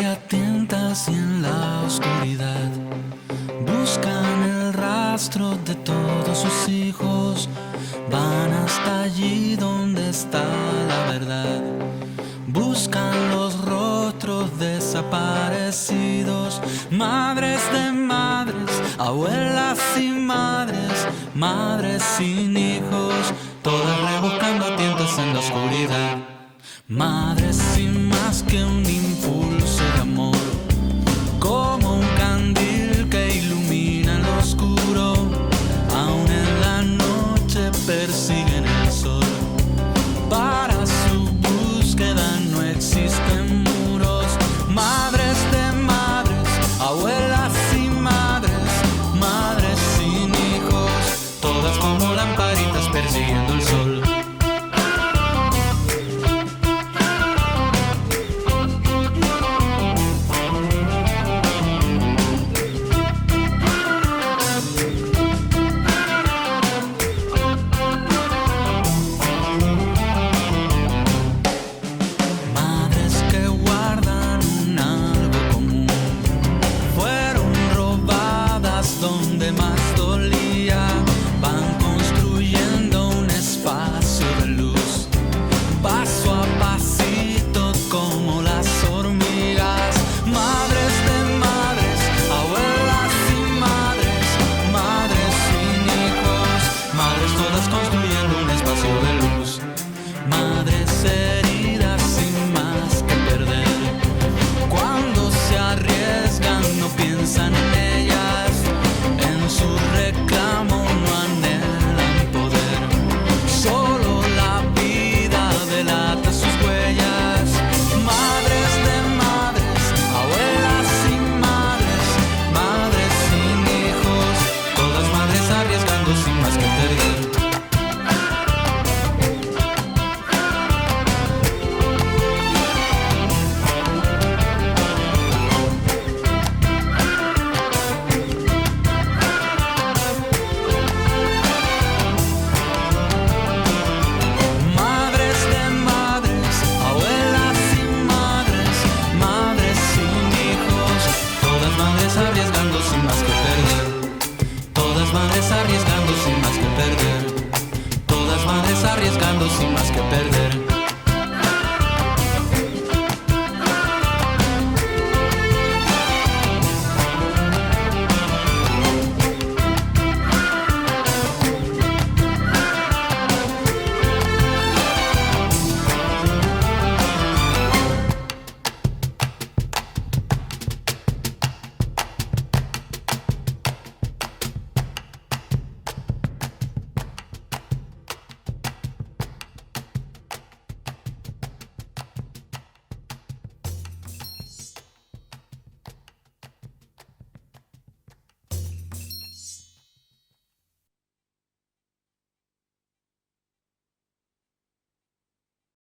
que a tientas y en la oscuridad buscan el rastro de todos sus hijos, van hasta allí donde está la verdad. Buscan los rostros desaparecidos, madres de madres, abuelas y madres, madres sin hijos, todas rebuscando a tientas en la oscuridad. Madres sin más que un impulso de amor, como un candil que ilumina lo oscuro, aún en la noche persiguen el sol. Para su búsqueda no existen muros, madres de madres, abuelas y madres, madres sin hijos, todas como lamparitas persiguiendo el sol. Donde más dolía, van construyendo un espacio de luz, paso a pasito como las hormigas. Madres de madres, abuelas y madres, madres sin hijos, madres todas construyendo un espacio de luz. Madres heridas sin más que perder, cuando se arriesgan no piensan en ellas, en su reclamo no anhelan poder, solo la vida delata sus huellas. Madres de madres, abuelas y madres, madres sin hijos, todas madres arriesgando sin más que perder. Arriesgando sin más que perder, todas madres arriesgando sin más que perder, todas madres arriesgando sin más que perder.